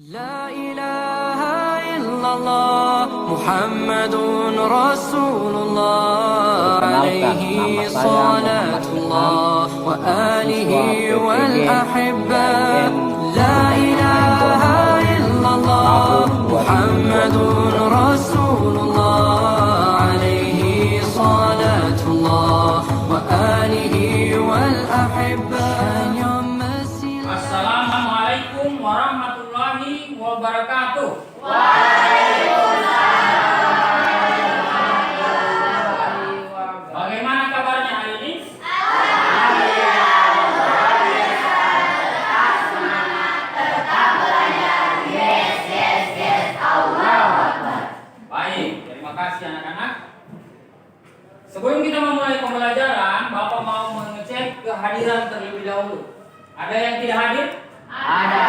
لا إله إلا الله محمد رسول الله عليه صلاة الله وآله والأحبة لا إله إلا الله محمد رسول الله عليه صلاة الله وآله والأحبة. Assalamualaikum warahmatullahi wabarakatuh. Bagaimana kabarnya hari ini? Baik, terima kasih anak-anak. Sebelum kita memulai pembelajaran, Bapak mau mengecek kehadiran terlebih dahulu. Ada yang tidak hadir? Ada.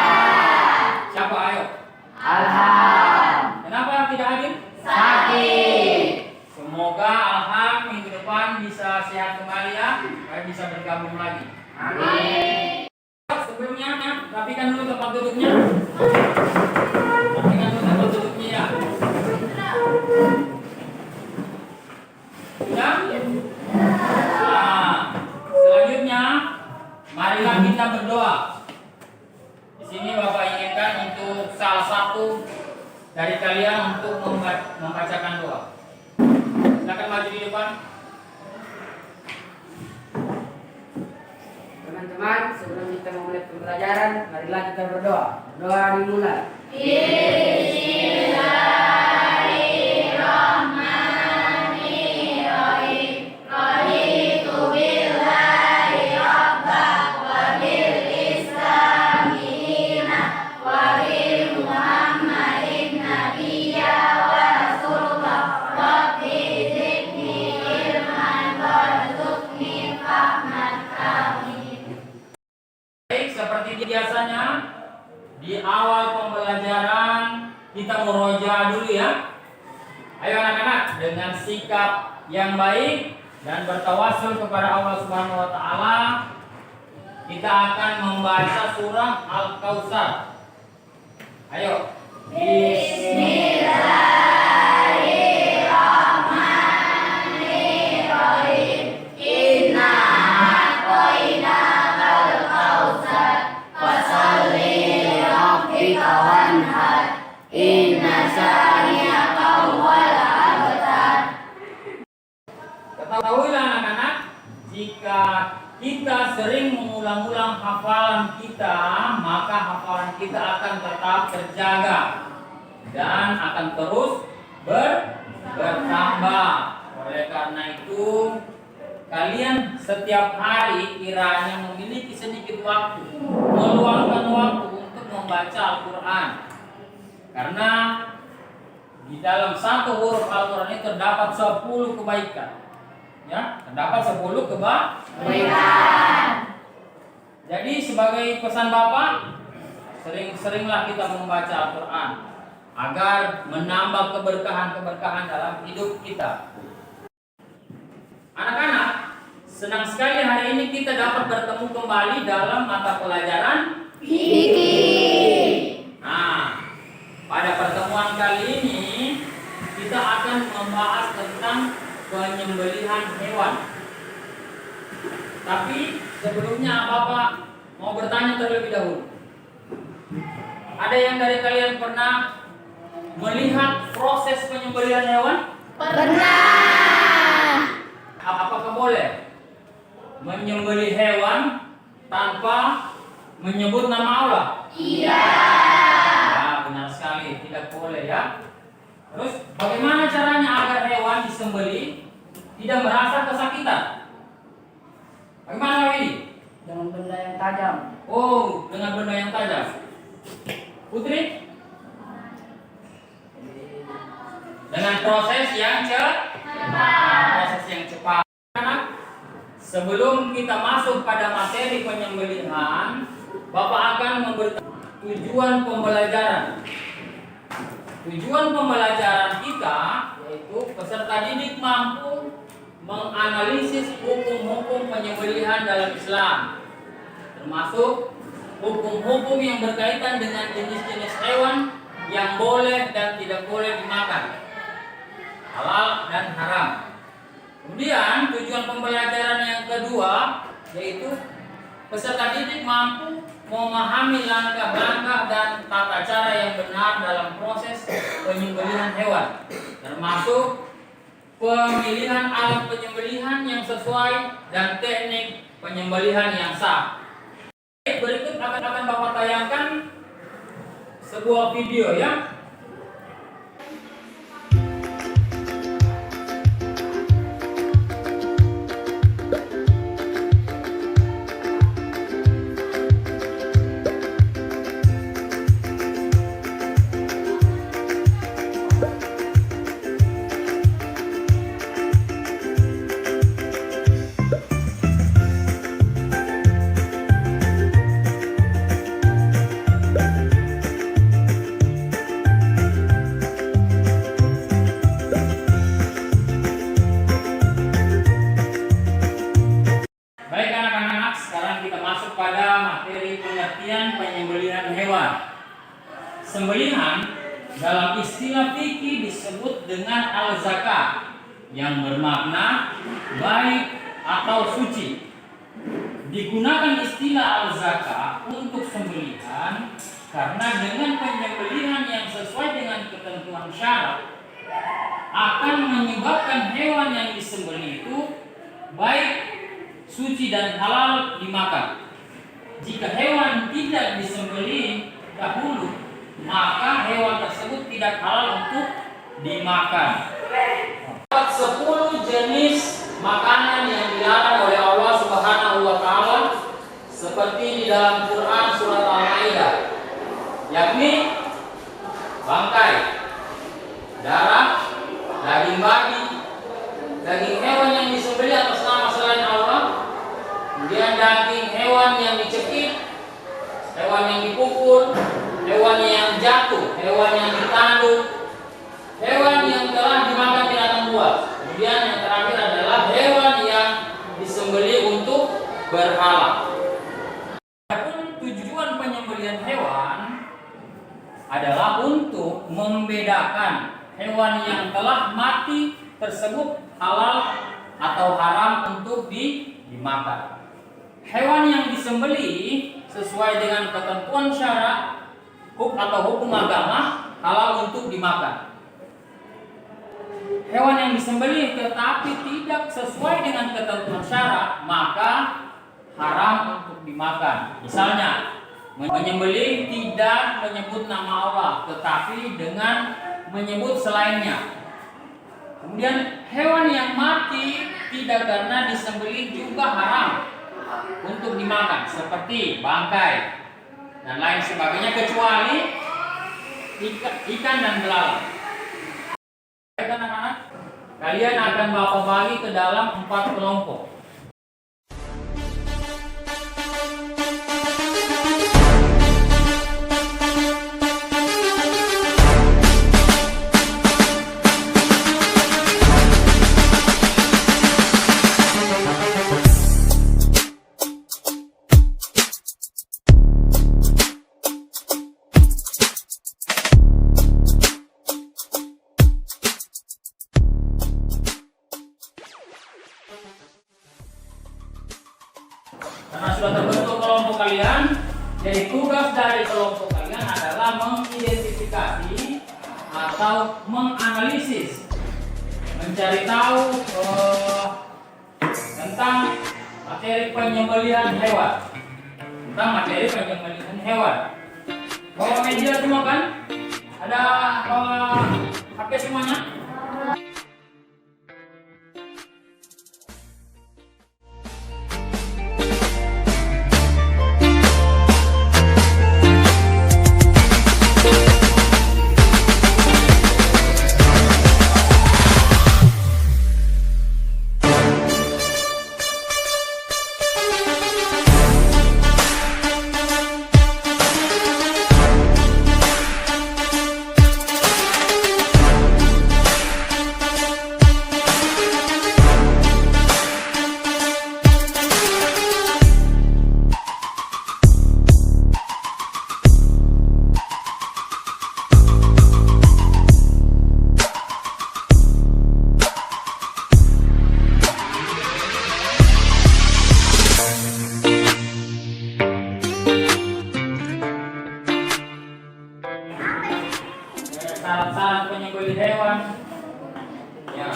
Siapa? Ayo. Alham. Kenapa tidak hadir? Sakit. Semoga Alham minggu depan bisa sehat kembali ya, supaya bisa bergabung lagi. Amin. Sebelumnya, rapikan dulu tempat duduknya. Rapikan dulu tempat duduknya ya. Sudah? Nah, selanjutnya, marilah kita berdoa. Di sini Bapak inginkan untuk salah satu dari kalian untuk membacakan doa. Silakan maju di depan. Teman-teman, sebelum kita memulai pembelajaran, marilah kita berdoa. Doa dimulai. Baik, seperti biasanya di awal pembelajaran kita murojaah dulu ya. Ayo anak-anak, dengan sikap yang baik dan bertawasul kepada Allah Subhanahu wa taala, kita akan membaca surah Al-Kautsar. Ayo. Ketahuilah anak-anak, jika kita sering mengulang-ulang hafalan kita, maka hafalan kita akan tetap terjaga dan akan terus bertambah. Oleh karena itu, kalian setiap hari kiranya memiliki sedikit waktu, meluangkan waktu untuk membaca Al-Quran. Karena di dalam satu huruf Al-Quran ini terdapat 10 kebaikan. Ya, terdapat 10 kebaikan. Jadi sebagai pesan Bapak, sering-seringlah kita membaca Al-Quran agar menambah keberkahan-keberkahan dalam hidup kita. Anak-anak, senang sekali hari ini kita dapat bertemu kembali dalam mata pelajaran fikih. Nah, pada pertemuan kali ini kita akan membahas tentang penyembelihan hewan. Tapi sebelumnya Bapak mau bertanya terlebih dahulu. Ada yang dari kalian pernah melihat proses penyembelihan hewan? Pernah. Apakah boleh menyembelih hewan tanpa menyebut nama Allah? Iya. Ya, benar sekali, tidak boleh ya. Terus bagaimana caranya agar hewan disembelih tidak merasa kesakitan? Bagaimana ini? Dengan benda yang tajam. Oh, dengan benda yang tajam. Putri? Dengan proses yang cepat. Anak, sebelum kita masuk pada materi penyembelihan, Bapak akan memberitahu tujuan pembelajaran. Tujuan pembelajaran kita yaitu peserta didik mampu menganalisis hukum-hukum penyembelihan dalam Islam, termasuk hukum-hukum yang berkaitan dengan jenis-jenis hewan yang boleh dan tidak boleh dimakan, halal dan haram. Kemudian tujuan pembelajaran yang kedua yaitu peserta didik mampu memahami langkah-langkah dan tata cara yang benar dalam proses penyembelihan hewan, termasuk pemilihan alat penyembelihan yang sesuai dan teknik penyembelihan yang sah. Berikut akan Bapak tayangkan sebuah video ya. Baik anak-anak, sekarang kita masuk pada materi pengertian penyembelihan hewan. Sembelihan dalam istilah fikih disebut dengan al-zakah yang bermakna baik atau suci. Digunakan istilah al-zakah untuk sembelihan karena dengan penyembelihan yang sesuai dengan ketentuan syarat akan menyebabkan hewan yang disembelih itu baik, suci dan halal dimakan. Jika hewan tidak disembelih dahulu, maka hewan tersebut tidak halal untuk dimakan. 10 jenis makanan yang dilarang oleh Allah Subhanahu wa taala seperti di dalam Quran surat Al-Maidah, yakni bangkai, darah, daging babi, daging hewan yang disembelih atas nama selain Allah, kemudian daging hewan yang dicekik, hewan yang dipukul, hewan yang jatuh, hewan yang ditanduk, hewan yang telah dimakan binatang buas. Kemudian yang terakhir adalah hewan yang disembelih untuk berhala. Adapun tujuan penyembelihan hewan adalah untuk membedakan hewan yang telah mati tersebut halal atau haram untuk dimakan. Hewan yang disembelih sesuai dengan ketentuan syarak atau hukum agama halal untuk dimakan. Hewan yang disembelih tetapi tidak sesuai dengan ketentuan syarak maka haram untuk dimakan. Misalnya, menyembelih tidak menyebut nama Allah tetapi dengan menyebut selainnya. Kemudian hewan yang mati tidak karena disembelih juga haram untuk dimakan, seperti bangkai dan lain sebagainya kecuali ikan dan belalang. Baik anak-anak, kalian akan Bapak bagi ke dalam 4 kelompok. Karena sudah terbentuk kelompok kalian, jadi tugas dari kelompok kalian adalah mengidentifikasi atau menganalisis, mencari tahu tentang materi penyembelihan hewan. Bawa media semua kan? Ada HP semuanya? syarat-syarat penyembelih hewan. Ya.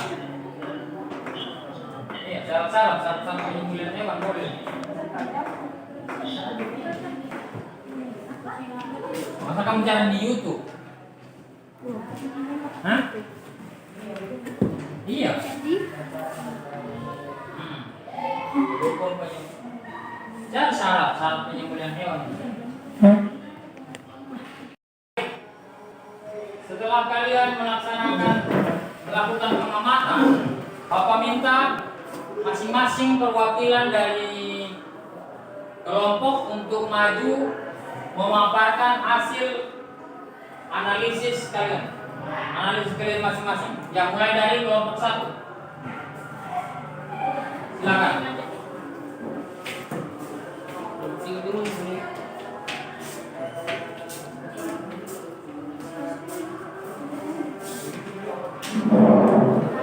Iya, syarat-syarat penyembelihan hewan boleh. Masa kamu cari di YouTube? Hah? Iya. Jadi syarat penyembelihan hewan. Setelah kalian melakukan pengamatan, Bapak minta masing-masing perwakilan dari kelompok untuk maju memaparkan hasil analisis kalian. Analisis kalian masing-masing. Yang mulai dari kelompok 1. Silakan.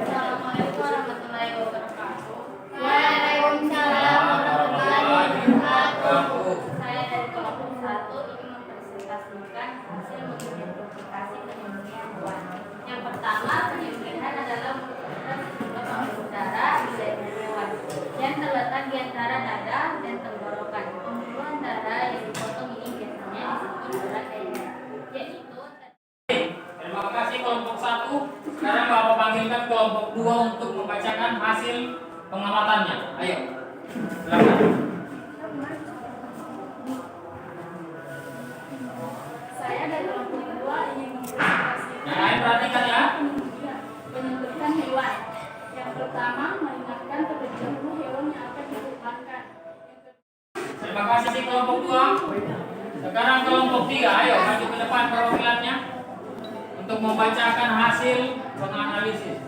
Assalamualaikum warahmatullahi wabarakatuh. Waalaikumsalam warahmatullahi wabarakatuh. Saya dari kelompok 1 ingin mempresentasikan hasil mengidentifikasi penyembelihan hewan. Yang pertama, penyembelihan adalah merupakan sebuah pembuluh darah di leher hewan yang terletak di antara dada dan tenggorokan. Pembuluhan darah yang dipotong ini biasanya disebut darah kaya, yaitu Terima kasih kelompok 1. Sekarang Bapak panggilkan kelompok 2 untuk membacakan hasil pengamatannya. Ayo. Silakan. saya dari kelompok 2 ingin mempresentasikan Yang lain perhatikan ya. penyembelihan hewan. Yang pertama, mengingatkan terlebih dahulu hewan yang akan dikurbankan. Terima kasih kelompok 2. Sekarang kelompok 3. Ayo maju ke depan perwakilannya untuk membacakan hasil penganalisis.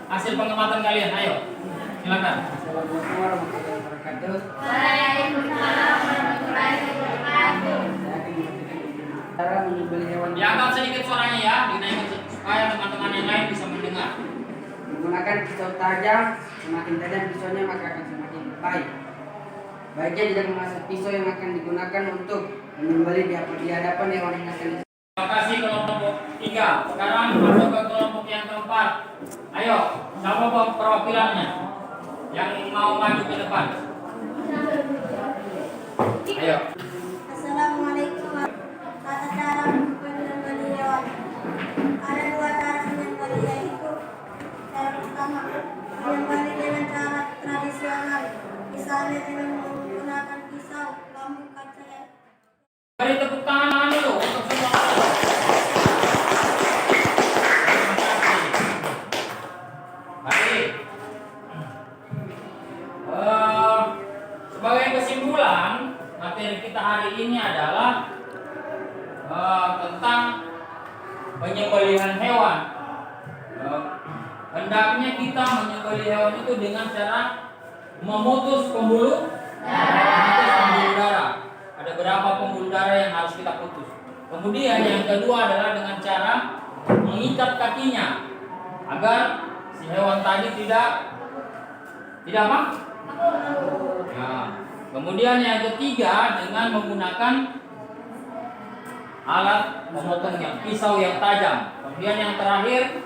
Hasil pengamatan kalian. Ayo. Silakan. Assalamualaikum warahmatullahi wabarakatuh. Waalaikumsalam warahmatullahi wabarakatuh. Saya akan menceritakan cara menyembelih hewan Diangkat sedikit suaranya ya, dinaikkan supaya teman-teman yang lain bisa mendengar. menggunakan pisau tajam. Semakin tajam pisaunya maka akan semakin baik. Baiknya tidak mengasah pisau yang akan digunakan untuk menyembelih di hadapan hewan yang akan Terima kasih kelompok 3. Sekarang masuk ke kelompok yang keempat. Ayo, siapa perwakilannya yang mau maju ke depan? Ayo. Assalamualaikum warahmatullahi cara menyembelih hewan. Ada 2 cara menyembelih, yaitu cara pertama menyembelih dengan cara tradisional, misalnya dengan menggunakan pisau, bambu kaca yang Beri tepuk tangan dulu untuk semua. Baik. Sebagai kesimpulan, materi kita hari ini adalah tentang penyembelihan hewan. Hendaknya kita menyembelih hewan itu dengan cara memutus pembuluh darah. Ada berapa pembuluh darah yang harus kita putus. Kemudian yang kedua adalah dengan cara mengikat kakinya agar si hewan tadi tidak apa? Nah, kemudian yang ketiga dengan menggunakan alat pemotongnya, pisau yang tajam. Kemudian yang terakhir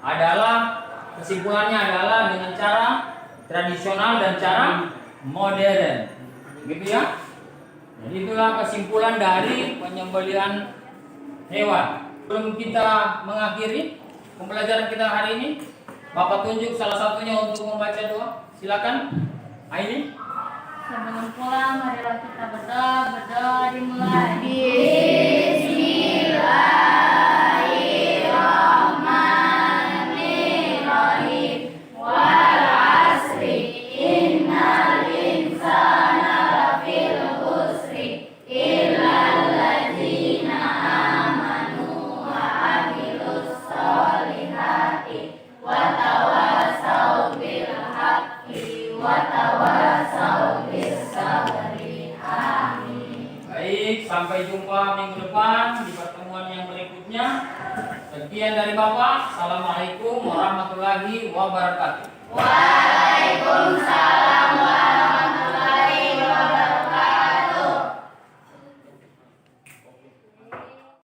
adalah kesimpulannya adalah dengan cara tradisional dan cara modern. Gitu ya? Jadi itulah kesimpulan dari penyembelihan hewan. Sebelum kita mengakhiri pembelajaran kita hari ini, Bapak tunjuk salah satunya untuk membaca doa. Silakan. Aini. sebelum pulang, marilah kita berdoa dimulai. Bismillahirrahmanirrahim. Wal asri innal insana lafil khusri illal ladzina amanu wa amilus solihati wa tawasau bil haqqi wa tawasau bis sabri. Amin. Baik, sampai jumpa minggu depan di pertemuan yang berikutnya. Sekian dari Bapak. Assalamualaikum warahmatullahi wabarakatuh.